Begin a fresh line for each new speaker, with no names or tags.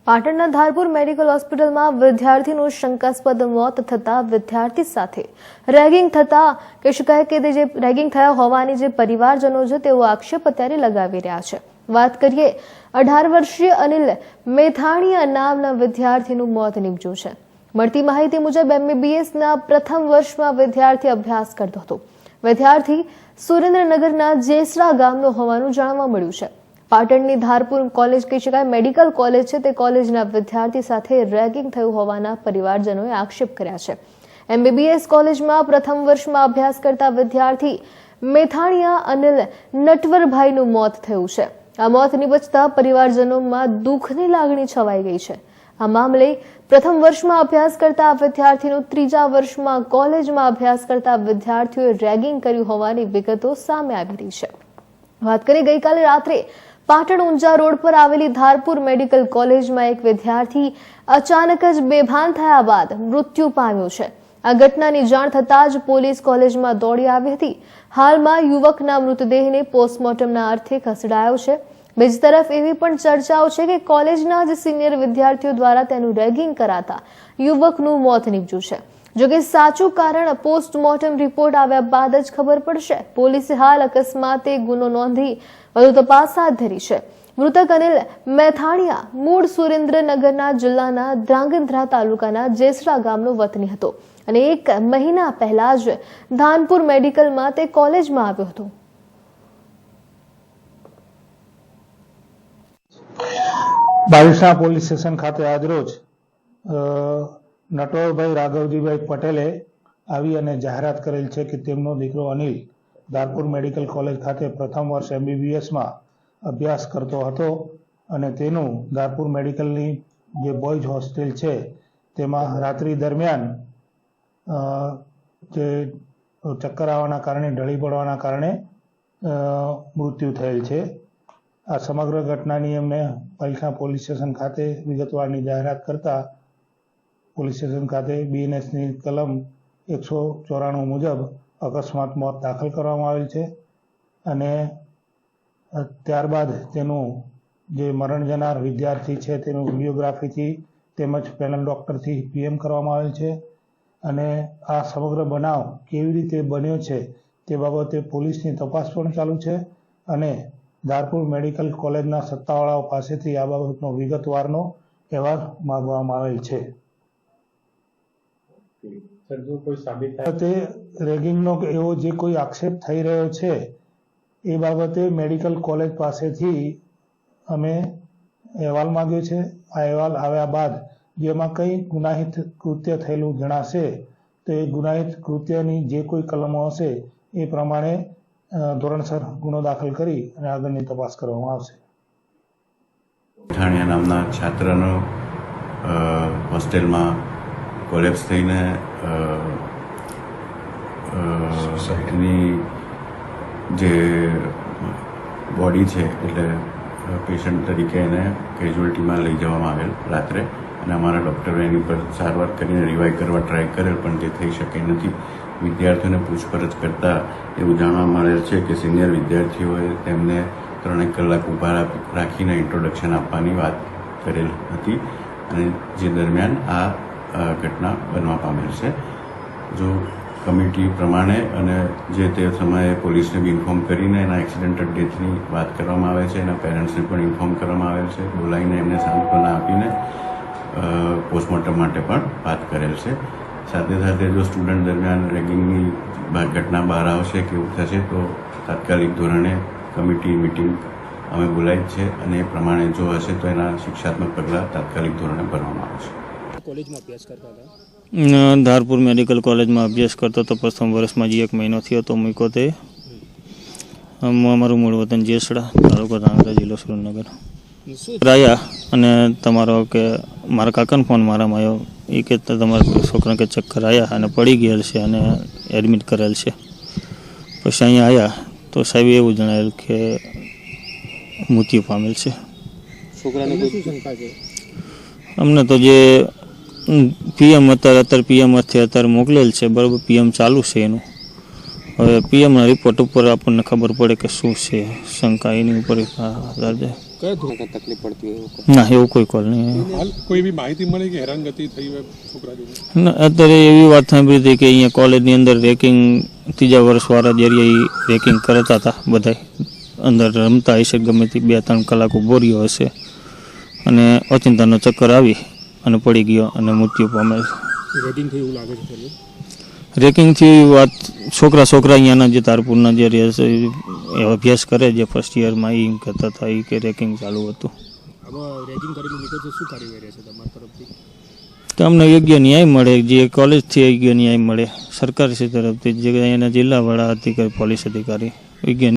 પાટણના ધારપુર મેડિકલ હોસ્પિટલમાં વિદ્યાર્થીનું શંકાસ્પદ મોત થતા વિદ્યાર્થી સાથે રેગિંગ થતા કહી શકાય કે જે રેગિંગ થયા હોવાની જે પરિવારજનો છે તેઓ આક્ષેપ અત્યારે લગાવી રહ્યા છે। વાત કરીએ 18 વર્ષીય અનિલ મેથાણીયા નામના વિદ્યાર્થીનું મોત નીપજ્યું છે। મળતી માહિતી મુજબ MBBSના પ્રથમ વર્ષમાં વિદ્યાર્થી અભ્યાસ કરતો હતો। વિદ્યાર્થી સુરેન્દ્રનગરના જેસરા ગામનો હોવાનું જાણવા મળ્યું છે। પાટણની ધારપુર કોલેજ કહી શકાય મેડિકલ કોલેજ છે તે કોલેજના વિદ્યાર્થી સાથે રેગિંગ થયું હોવાના પરિવારજનોએ આક્ષેપ કર્યા છે। MBBS કોલેજમાં પ્રથમ વર્ષમાં અભ્યાસ કરતા વિદ્યાર્થી મેથાણીયા અનિલ નટવરભાઈનું મોત થયું છે। આ મોત નિપજતા પરિવારજનોમાં દુઃખની લાગણી છવાઈ ગઈ છે। આ મામલે પ્રથમ વર્ષમાં અભ્યાસ કરતા વિદ્યાર્થીનું ત્રીજા વર્ષમાં કોલેજમાં અભ્યાસ કરતા વિદ્યાર્થીઓએ રેગિંગ કર્યું હોવાની વિગતો સામે આવી રહી છે। વાત કરીએ ગઈકાલે રાત્રે પાટણ ઊંઝા રોડ પર આવેલી ધારપુર મેડિકલ કોલેજમાં એક વિદ્યાર્થી અચાનક જ બેભાન થયા બાદ મૃત્યુ પામ્યો છે। આ ઘટનાની જાણ થતાં જ પોલીસ કોલેજમાં દોડી આવી હતી। હાલમાં યુવકના મૃતદેહને પોસ્ટમોર્ટમના અર્થે ખસેડાયો છે। બીજી તરફ એવી પણ ચર્ચાઓ છે કે કોલેજના જ સિનિયર વિદ્યાર્થીઓ દ્વારા તેનું રેગિંગ કરાતા યુવકનું મોત નીપજ્યું છે। જોકે સાચું કારણ પોસ્ટમોર્ટમ રિપોર્ટ આવ્યા બાદ જ ખબર પડશે। પોલીસે હાલ અકસ્માતે ગુનો નોંધી વધુ તપાસ હાથ ધરી છે। મૃતક અનિલ મેથાણીયા મૂળ સુરેન્દ્રનગરના જિલ્લાના ધ્રાંગધ્રા તાલુકાના જેસરા ગામનો વતની હતો અને 1 મહિના પહેલા જ ધાનપુર મેડિકલમાં તે કોલેજમાં આવ્યો હતો।
બાવીસના પોલીસ સ્ટેશન ખાતે આજરોજ નટવરભાઈ રાઘવજીભાઈ પટેલે આવી અને જાહેરાત કરેલ છે કે તેમનો દીકરો અનિલ ધારપુર મેડિકલ કોલેજ ખાતે પ્રથમ વર્ષ MBBSમાં અભ્યાસ કરતો હતો અને તેનું ધારપુર મેડિકલની જે બોયઝ હોસ્ટેલ છે તેમાં રાત્રિ દરમિયાન જે ચક્કર આવવાના કારણે ઢળી પડવાના કારણે મૃત્યુ થયેલ છે। આ સમગ્ર ઘટનાની એમને પાલિકા પોલીસ સ્ટેશન ખાતે વિગતવારની જાહેરાત કરતા પોલીસ સ્ટેશન ખાતે BNSની કલમ 194 મુજબ અકસ્માત મોત દાખલ કરવામાં આવેલ છે અને ત્યારબાદ તેનું જે મરણ જનાર વિદ્યાર્થી છે તેનું વિડીયોગ્રાફીથી તેમજ પેનલ ડૉક્ટરથી PM કરવામાં આવેલ છે અને આ સમગ્ર બનાવ કેવી રીતે બન્યો છે તે બાબતે પોલીસની તપાસ પણ ચાલુ છે અને ધારપુર મેડિકલ કોલેજના સત્તાવાળાઓ પાસેથી આ બાબતનો વિગતવારનો અહેવાલ માંગવામાં આવેલ છે। તે રેગિંગનો એવો જે કોઈ આક્ષેપ થઈ રહ્યો છે એ બાબતે મેડિકલ કોલેજ પાસેથી અમે અહેવાલ માંગ્યો છે। આ અહેવાલ આવ્યા બાદ જેમાં કંઈ ગુનાહિત કૃત્ય થયેલું જણાશે તો એ ગુનાહિત કૃત્યની જે કોઈ કલમો હશે એ પ્રમાણે ધોરણસર ગુનો દાખલ કરી અને આગળની તપાસ કરવામાં આવશે।
મેથાણીયા નામના છાત્રનો હોસ્ટેલમાં કોલેપ્સ થઈને એની જે બોડી છે એટલે પેશન્ટ તરીકે એને કેઝ્યુઅલ્ટીમાં લઈ જવામાં આવેલ રાત્રે અને અમારા ડૉક્ટરોએ એની પર સારવાર કરીને રિવાઇવ કરવા ટ્રાય કરેલ પણ તે થઈ શકે નથી। વિદ્યાર્થીઓને પૂછપરછ કરતાં એવું જાણવા મળેલ છે કે સિનિયર વિદ્યાર્થીઓએ તેમને 3 કલાક ઊભા રાખીને ઇન્ટ્રોડક્શન આપવાની વાત કરેલ હતી અને જે દરમિયાન આ ઘટના બનવા પામેલ છે। જો કમિટી પ્રમાણે અને જે તે સમયે પોલીસને બી ઇન્ફોર્મ કરીને એના એક્સિડેન્ટલ ડેથની વાત કરવામાં આવે છે, એના પેરેન્ટ્સને પણ ઇન્ફોર્મ કરવામાં આવેલ છે, બોલાવીને એમને સાંત્વના આપીને પોસ્ટમોર્ટમ માટે પણ વાત કરેલ છે। સાથે સાથે જો સ્ટુડન્ટ દરમિયાન રેગિંગની ઘટના બહાર આવશે કે એવું થશે તો તાત્કાલિક ધોરણે કમિટી મિટિંગ અમે બોલાવી છે અને એ પ્રમાણે જો હશે તો એના શિક્ષાત્મક પગલાં તાત્કાલિક ધોરણે ભરવામાં આવશે।
કોલેજમાં અભ્યાસ કરતા હતા
ધારપુર મેડિકલ કોલેજમાં અભ્યાસ કરતો હતો। પ્રથમ વર્ષમાં જે 1 મહિનો થયો તો મૂક્યો તે અમારું મૂળ વતન જેસડા તાલુકો ધ્રાંગધ્રા જિલ્લો સુરેન્દ્રનગર રહ્યા અને તમારો કે મારા કાકાનો ફોન મારામાં આવ્યો એ કે તમારા છોકરાને કે ચક્કર આવ્યા અને પડી ગયેલ છે અને એડમિટ કરેલ છે। પછી અહીંયા આવ્યા તો સાહેબ એવું જણાવેલ કે મૃત્યુ પામેલ છે।
છોકરાને શું શંકા છે?
અમને તો જે PM અત્યારે PM અત્યારે મોકલેલ છે બરાબર, PM ચાલુ છે એનું। હવે PMના રિપોર્ટ ઉપર આપણને ખબર પડે કે શું છે શંકા એની ઉપર આધાર છે।
કયા ધોરણ તકલીફ પડતી હોય એવું કોઈ?
ના એવું કોઈ કોલ નહીં.
હાલ કોઈ એવી માહિતી મળી કે હેરાનગતિ થઈ હોય છોકરા જોડે?
ના, અત્યારે એવી વાત સાંભળી હતી કે અહીંયા કોલેજની અંદર રેકિંગ ત્રીજા વર્ષવાળા જે રહ્યા એ રેકિંગ કરતા હતા બધા અંદર રમતા હશે, ગમે તે 2-3 કલાક ઊભો રહ્યો હશે અને ઓચિંતાનો ચક્કર આવી અને પડી ગયો અને મૃત્યુ પામેલ.
રેડિંગ થઈ એવું લાગે છે પેલું?
રેકિંગથી વાત છોકરા અહીંયાના જે તારપુરના જે રહે છે એ અભ્યાસ કરે જે ફર્સ્ટ યરમાં એ એમ કહેતા હતા એ કે રેકિંગ ચાલુ હતું.
હવે રેગિંગ કરીને નીકળશે, શું કાર્યવાહી રહેશે તમારા તરફથી?
તો અમને યોગ્ય ન્યાય મળે, જે કોલેજથી યોગ્ય ન્યાય મળે, સરકારશ્રી તરફથી જે અહીંયાના જિલ્લાવાળા અધિકારી, પોલીસ અધિકારી યોગ્ય